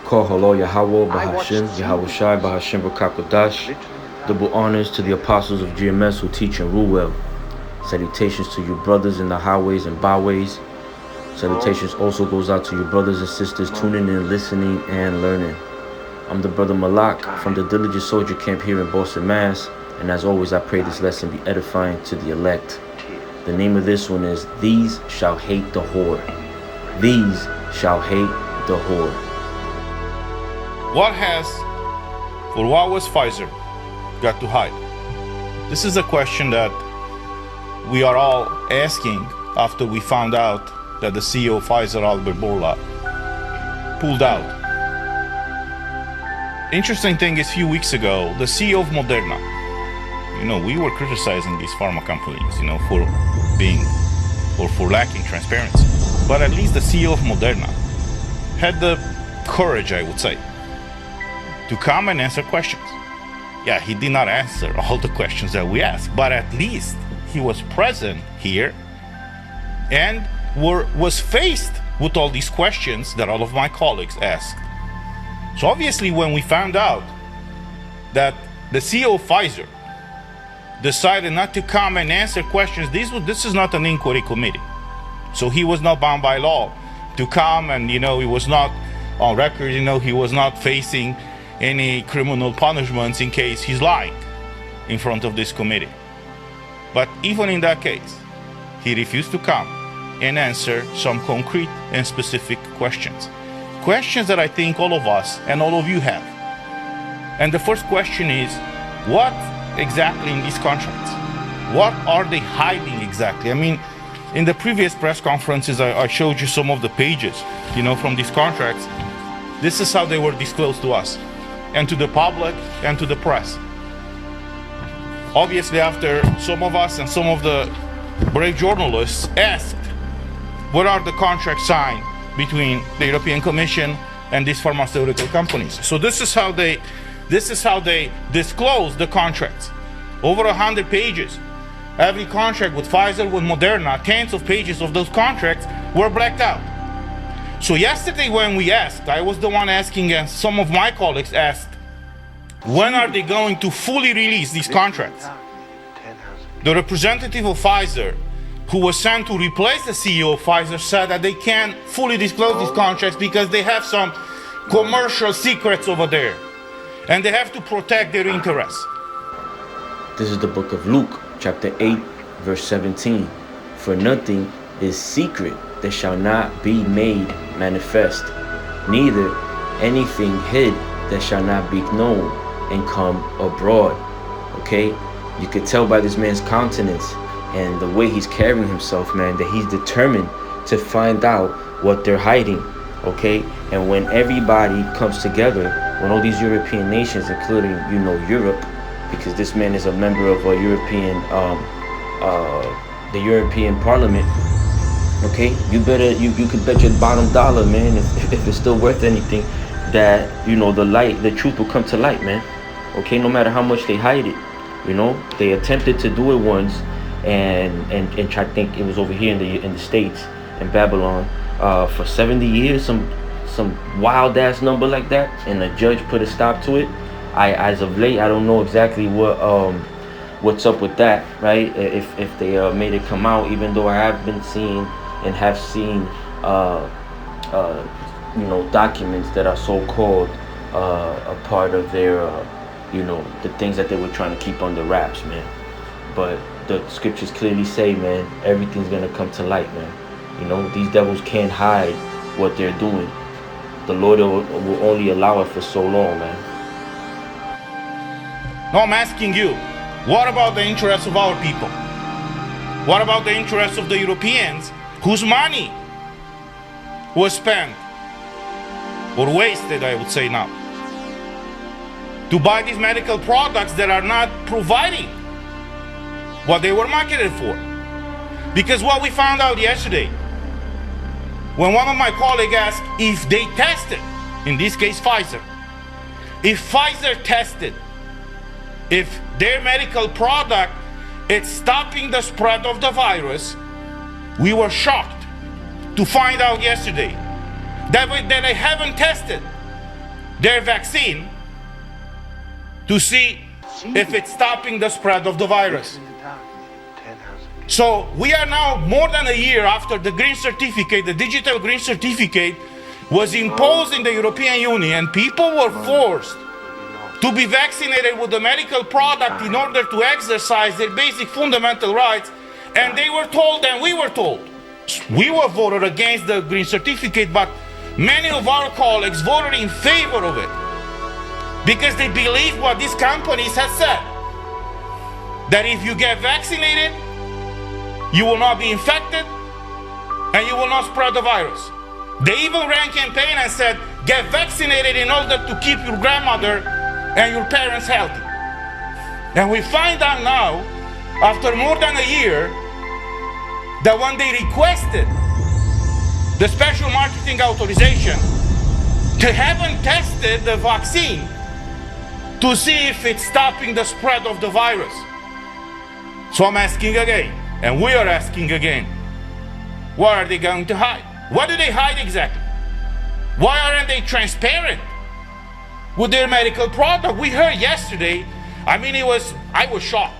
Call Halo Yahweh Bahashim, Yahweh Shai Bahashim Bakakodash. Double honors to the apostles of GMS who teach and rule well. Salutations to you brothers in the highways and byways. Salutations also goes out to you brothers and sisters tuning in, listening, and learning. I'm the brother Malak from the Diligent Soldier Camp here in Boston, Mass. And as always, I pray this lesson be edifying to the elect. The name of this one is These Shall Hate the Whore. These shall hate the whore. What was Pfizer got to hide? This is a question that we are all asking after we found out that the CEO of Pfizer, Albert Bourla, pulled out. Interesting thing is, a few weeks ago, the CEO of Moderna, we were criticizing these pharma companies, for being or for lacking transparency. But at least the CEO of Moderna had the courage, I would say, to come and answer questions. Yeah, he did not answer all the questions that we asked, but at least he was present here and was faced with all these questions that all of my colleagues asked. So obviously, when we found out that the CEO of Pfizer decided not to come and answer questions, this is not an inquiry committee. So he was not bound by law to come, and he was not on record, he was not facing any criminal punishments in case he's lying in front of this committee. But even in that case, he refused to come and answer some concrete and specific questions. Questions that I think all of us and all of you have. And the first question is, what exactly in these contracts? What are they hiding exactly? I mean, in the previous press conferences, I showed you some of the pages, from these contracts. This is how they were disclosed to us and to the public and to the press. Obviously, after some of us and some of the brave journalists asked, what are the contracts signed between the European Commission and these pharmaceutical companies? So this is how they disclose the contracts. Over 100 pages. Every contract with Pfizer, with Moderna, tens of pages of those contracts were blacked out. So yesterday when we asked, I was the one asking, and some of my colleagues asked, when are they going to fully release these contracts? The representative of Pfizer, who was sent to replace the CEO of Pfizer, said that they can't fully disclose these contracts because they have some commercial secrets over there, and they have to protect their interests. This is the book of Luke, chapter 8, verse 17. For nothing is secret that shall not be made manifest, neither anything hid that shall not be known and come abroad. Okay? You could tell by this man's countenance and the way he's carrying himself, man, that he's determined to find out what they're hiding. Okay? And when everybody comes together, when all these European nations, including, Europe, because this man is a member of a European, the European Parliament. Okay, you could bet your bottom dollar, man, if it's still worth anything, that the truth will come to light, man. Okay, no matter how much they hide it, they attempted to do it once, and I think it was over here in the States, in Babylon, for 70 years, some wild ass number like that, and the judge put a stop to it. As of late, I don't know exactly what's up with that, right? If they made it come out, even though I have been seeing and have seen documents that are so-called a part of their the things that they were trying to keep under wraps, man. But the scriptures clearly say, man, everything's gonna come to light, man. These devils can't hide what they're doing. The Lord will only allow it for so long, man. Now I'm asking you, what about the interests of our people? What about the interests of the Europeans whose money was spent, or wasted, I would say now, to buy these medical products that are not providing what they were marketed for? Because what we found out yesterday, when one of my colleagues asked if they tested, in this case Pfizer, if Pfizer tested, if their medical product is stopping the spread of the virus, we were shocked to find out yesterday that they haven't tested their vaccine to see if it's stopping the spread of the virus. So we are now more than a year after the green certificate, the digital green certificate was imposed in the European Union. People were forced to be vaccinated with a medical product in order to exercise their basic fundamental rights. And they were told, and we were told, we were voted against the green certificate, but many of our colleagues voted in favor of it because they believe what these companies have said, that if you get vaccinated, you will not be infected and you will not spread the virus. They even ran campaign and said, get vaccinated in order to keep your grandmother and your parents healthy. And we find out now, after more than a year, that when they requested the special marketing authorization, they haven't tested the vaccine to see if it's stopping the spread of the virus. So I'm asking again, and we are asking again, what are they going to hide? What do they hide exactly? Why aren't they transparent with their medical product? We heard yesterday, I was shocked.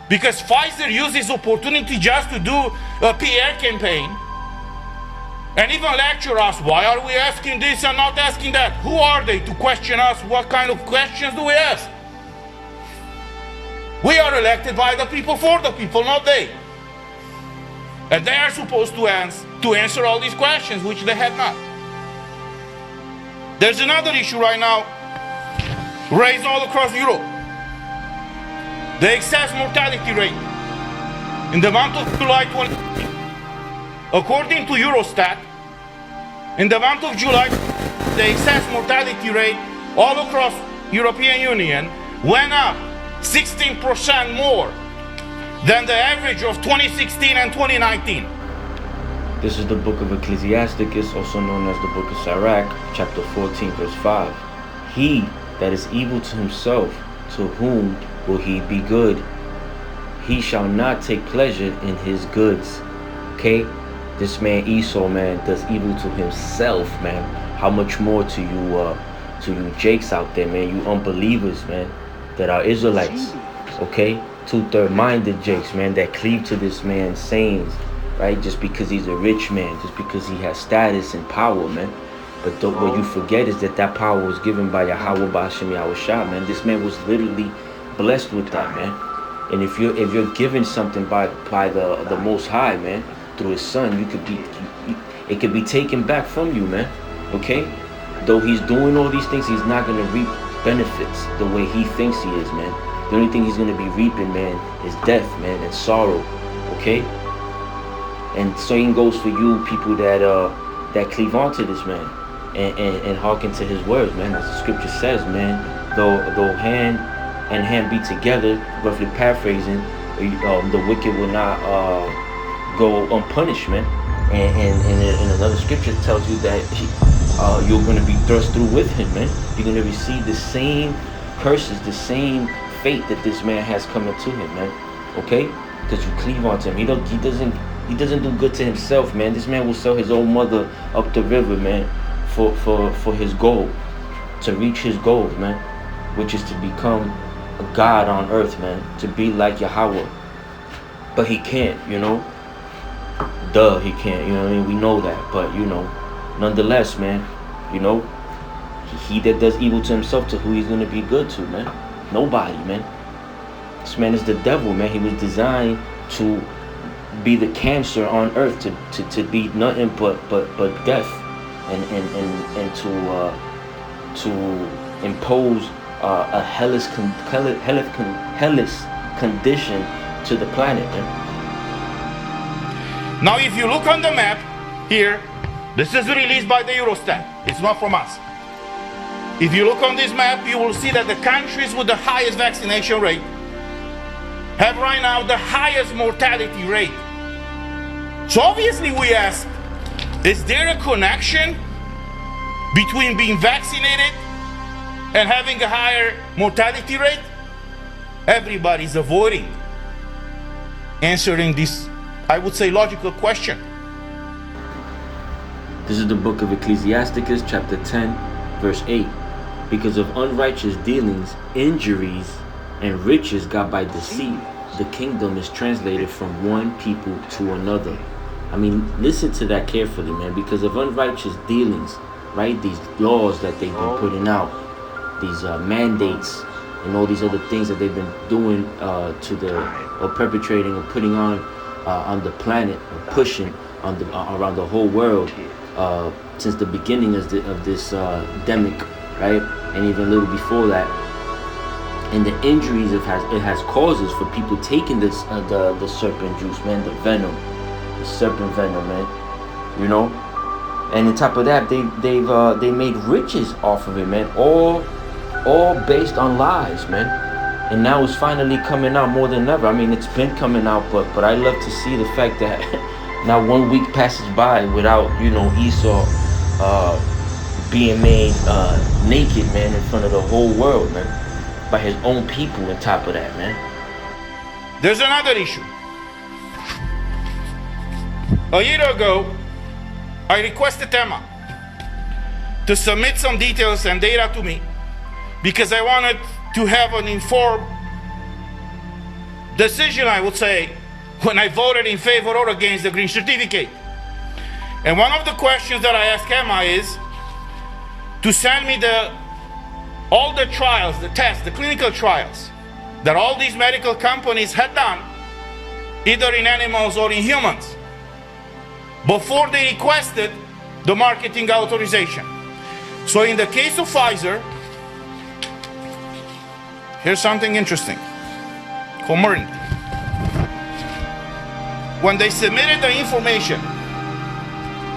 Because Pfizer used this opportunity just to do a PR campaign and even lecture us, why are we asking this and not asking that? Who are they to question us? What kind of questions do we ask? We are elected by the people for the people, not they. And they are supposed to answer all these questions, which they have not. There's another issue right now raised all across Europe. The excess mortality rate in the month of July 2020. According to Eurostat, in the month of July, the excess mortality rate all across European Union went up 16% more than the average of 2016 and 2019. This is the book of Ecclesiasticus, also known as the book of Sirach, chapter 14, verse 5. He that is evil to himself, to whom will he be good? He shall not take pleasure in his goods. Okay? This man Esau, man, does evil to himself, man. How much more to you Jakes out there, man, you unbelievers, man, that are Israelites, okay? Two-third-minded Jakes, man, that cleave to this man's sayings, right? Just because he's a rich man, just because he has status and power, man. But what you forget is that power was given by Yahweh B'Hashem Yahushua, man. This man was literally blessed with that, man. And if you're given something by the Most High, man, through His Son, it could be taken back from you, man. Okay? Though he's doing all these things, he's not gonna reap benefits the way he thinks he is, man. The only thing he's gonna be reaping, man, is death, man, and sorrow. Okay? And same goes for you people that cleave on to this man and hearken to his words, man. As the scripture says, man, though hand and hand be together, roughly paraphrasing, the wicked will not go unpunished, man. And another scripture tells you that you're going to be thrust through with him, man. You're going to receive the same curses, the same fate that this man has coming to him, man. Okay? Because you cleave onto him. He doesn't do good to himself, man. This man will sell his own mother up the river, man, for his goal, to reach his goal, man, which is to become a God on earth, man, to be like Yahweh. But he can't, you know. Duh, he can't, you know what I mean? We know that, but, you know, nonetheless, man, you know, he that does evil to himself, to who he's going to be good to, man? Nobody, man. This man is the devil, man. He was designed to be the cancer on earth, to be nothing but death, and to impose a hellish condition to the planet, man. Now, if you look on the map here, this is released by the Eurostat. It's not from us. If you look on this map, you will see that the countries with the highest vaccination rate have right now the highest mortality rate. So obviously we ask, is there a connection between being vaccinated and having a higher mortality rate? Everybody's avoiding answering this, I would say, logical question. This is the book of Ecclesiasticus, chapter 10, verse 8. Because of unrighteous dealings, injuries, and riches got by deceit, the kingdom is translated from one people to another. I mean, listen to that carefully, man. Because of unrighteous dealings, right? These laws that they've been putting out, these mandates, and all these other things that they've been doing or perpetrating or putting on the planet, or pushing on around the whole world since the beginning of this demic, right? And even a little before that. And the injuries it has causes for people taking this the serpent juice, man, the venom, the serpent venom, man. You know, and on top of that, they made riches off of it, man. All based on lies, man. And now it's finally coming out more than ever. I mean, it's been coming out, but I love to see the fact that now 1 week passes by without, you know, Esau being made naked, man, in front of the whole world, man, by his own people. On top of that, man, there's another issue. A year ago, I requested Emma to submit some details and data to me because I wanted to have an informed decision, I would say, when I voted in favor or against the green certificate. And one of the questions that I asked Emma is to send me all the trials, the tests, the clinical trials that all these medical companies had done, either in animals or in humans, before they requested the marketing authorization. So in the case of Pfizer, here's something interesting. Comirnaty. When they submitted the information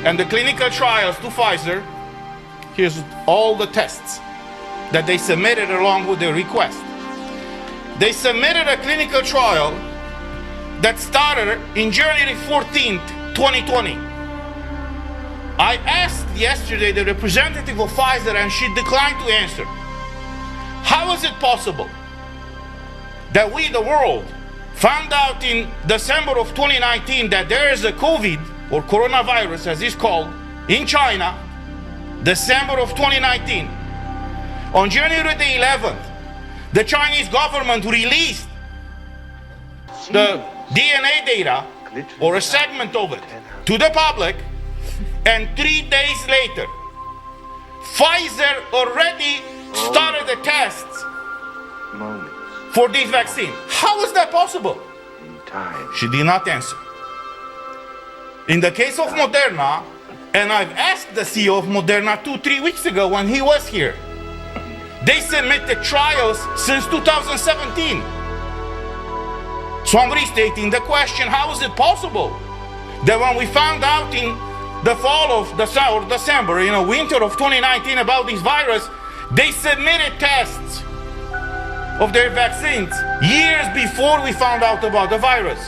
and the clinical trials to Pfizer, here's all the tests that they submitted along with their request. They submitted a clinical trial that started in January 14th, 2020. I asked yesterday the representative of Pfizer and she declined to answer. How is it possible that we, the world, found out in December of 2019 that there is a COVID, or coronavirus as it's called, in China, December of 2019. On January the 11th, the Chinese government released the DNA data, or a segment of it, to the public, and 3 days later, Pfizer already started the tests for this vaccine. How is that possible? She did not answer. In the case of Moderna, and I've asked the CEO of Moderna 2-3 weeks ago when he was here, they submitted trials since 2017. So I'm restating the question, how is it possible that when we found out in the fall of December, winter of 2019 about this virus, they submitted tests of their vaccines years before we found out about the virus?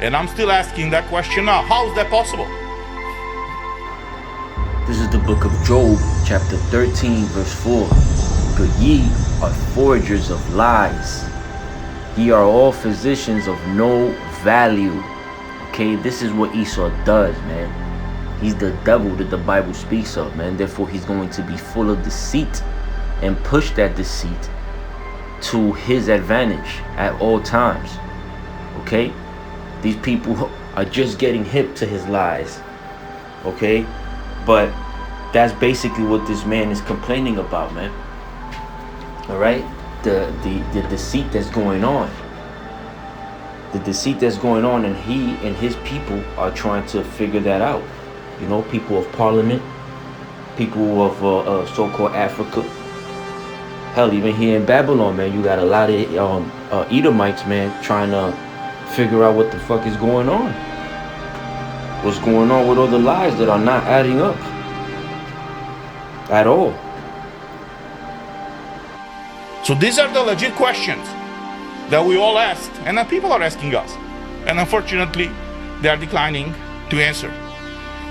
And I'm still asking that question now. How is that possible? This is the book of Job, chapter 13, verse 4. But ye are forgers of lies. Ye are all physicians of no value. Okay, this is what Esau does, man. He's the devil that the Bible speaks of, man. Therefore, he's going to be full of deceit and push that deceit to his advantage at all times. Okay? These people are just getting hip to his lies. Okay? But that's basically what this man is complaining about, man. All right? The deceit that's going on. The deceit that's going on, and he and his people are trying to figure that out. People of parliament, people of so-called Africa. Hell, even here in Babylon, man, you got a lot of Edomites, man, trying to figure out what the fuck is going on. What's going on with all the lies that are not adding up at all. So these are the legit questions that we all asked, and that people are asking us. And unfortunately, they are declining to answer.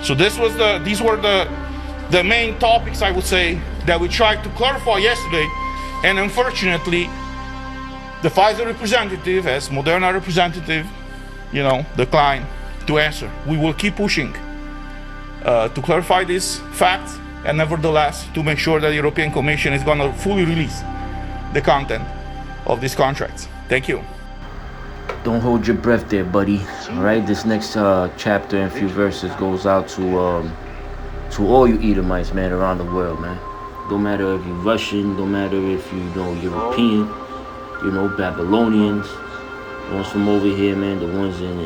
So these were the main topics, I would say, that we tried to clarify yesterday. And unfortunately, the Pfizer representative, as Moderna representative, declined to answer. We will keep pushing to clarify these facts and nevertheless to make sure that the European Commission is going to fully release the content of these contracts. Thank you. Don't hold your breath there, buddy. All right, this next chapter and few verses goes out to all you Edomites, man, around the world, man. Don't matter if you're Russian, don't matter if you know European, you know, Babylonians, the ones from over here, man, the ones in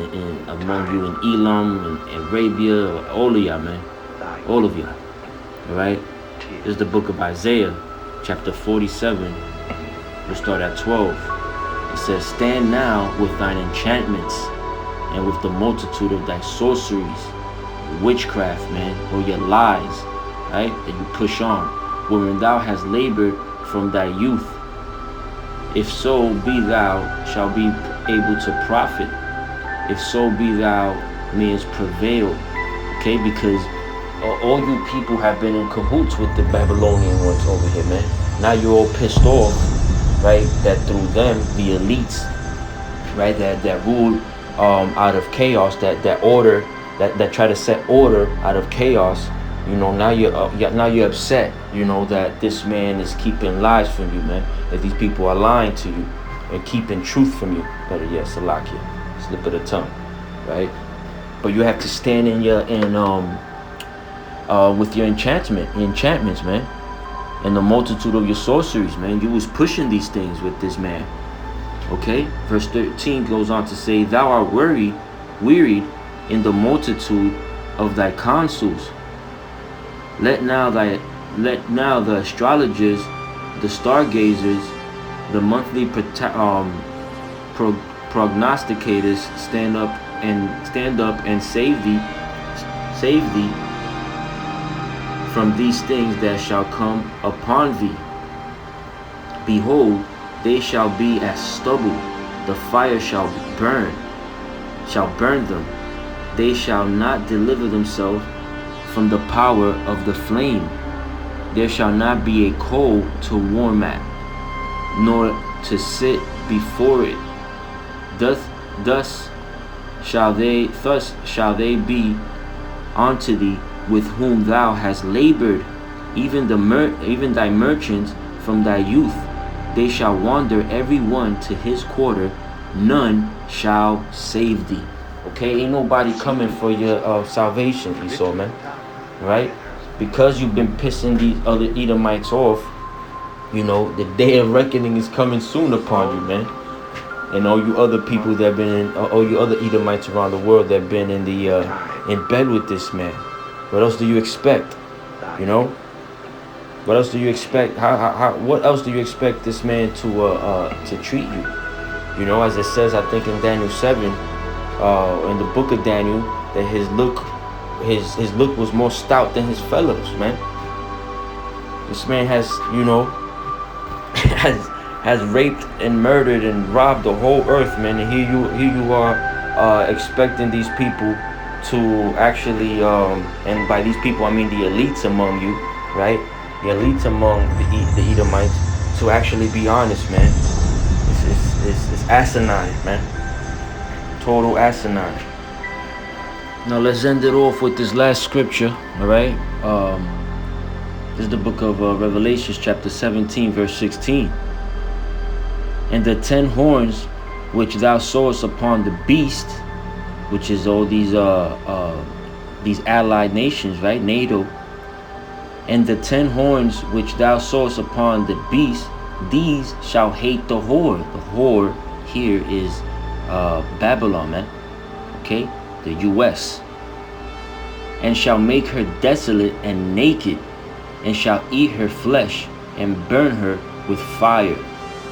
among you in Elam and Arabia, all of y'all, man, all of y'all. All right, this is the book of Isaiah, chapter 47. We'll start at 12. It says, "Stand now with thine enchantments and with the multitude of thy sorceries, witchcraft, man, or your lies, right, that you push on, wherein thou hast labored from thy youth. If so be thou shalt be able to profit, if so be thou mayest prevail." Okay, because all you people have been in cahoots with the Babylonian ones over here, man. Now you're all pissed off, right, that through them, the elites, right, that rule out of chaos, that order, that try to set order out of chaos, you know, now you're upset, you know, that this man is keeping lies from you, man, that these people are lying to you and keeping truth from you. Better yet, Salakia, slip of the tongue, right? But you have to stand in your with your enchantments, man, and the multitude of your sorceries, man. You was pushing these things with this man. Okay, verse 13 goes on to say, "Thou art wearied in the multitude of thy counsels. Let now the astrologers, the stargazers, the monthly prognosticators stand up and save thee from these things that shall come upon thee. Behold, they shall be as stubble, the fire shall burn them. They shall not deliver themselves from the power of the flame. There shall not be a coal to warm at, nor to sit before it. Thus shall they be unto thee with whom thou hast labored, even thy merchants from thy youth. They shall wander every one to his quarter, none shall save thee." Okay, ain't nobody coming for your salvation, Esau, man. Right? Because you've been pissing these other Edomites off, you know, the day of reckoning is coming soon upon you, man. And all you other people that have been all you other Edomites around the world that have been in bed with this man. What else do you expect? You know? What else do you expect? What else do you expect this man to treat you? You know, as it says, I think in Daniel 7, in the book of Daniel, that his look was more stout than his fellows, man. This man has, you know, has raped and murdered and robbed the whole earth, man. And here you are expecting these people to actually, and by these people I mean the elites among you, right? The elites among the Edomites, to actually be honest, man. It's asinine, man. Total asinine. Now let's end it off with this last scripture, all right? This is the book of Revelations, chapter 17, verse 16. "And the 10 horns which thou sawest upon the beast," which is all these allied nations, right? NATO. "And the 10 horns which thou sawest upon the beast, these shall hate the whore." The whore here is Babylon, man. Okay, the U.S. "And shall make her desolate and naked, and shall eat her flesh and burn her with fire."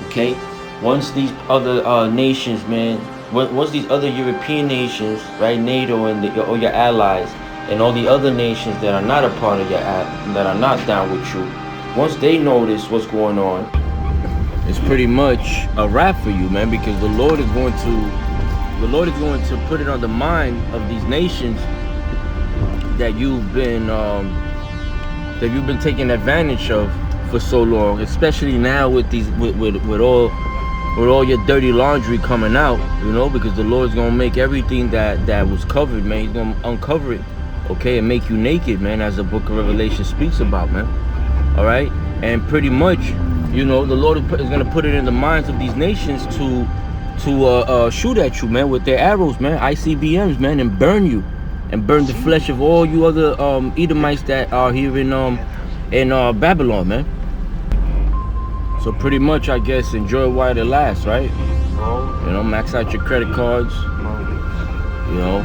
Okay, once these other nations, man, once these other European nations, right, NATO and all your allies, and all the other nations that are not a part of that are not down with you, once they notice what's going on, it's pretty much a wrap for you, man, because the Lord is going to put it on the mind of these nations that you've been taking advantage of for so long, especially now with all your dirty laundry coming out, you know, because the Lord's gonna make everything that was covered, man. He's gonna uncover it, okay, and make you naked, man, as the book of Revelation speaks about, man. All right, and pretty much, you know, the Lord is gonna put it in the minds of these nations to shoot at you, man, with their arrows, man, ICBMs, man, and burn you, and burn the flesh of all you other Edomites that are here in Babylon, man. So pretty much, I guess, enjoy while it lasts, right? You know, max out your credit cards. You know,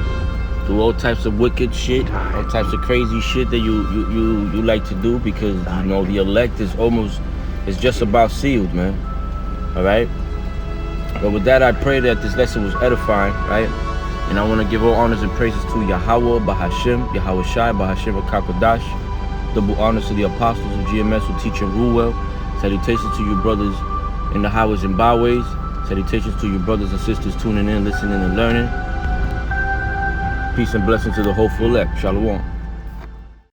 do all types of wicked shit, all types of crazy shit that you like to do, because you know the elect is just about sealed, man. All right. But with that, I pray that this lesson was edifying, right? And I want to give all honors and praises to Yahweh, Bahashim, Yahweh Shai, Bahashim, Kakodash. Double honors to the apostles of GMS who teach and rule well. Salutations to you brothers in the highways and byways. Salutations to you brothers and sisters tuning in, listening, and learning. Peace and blessings to the hopeful elect. Shalom.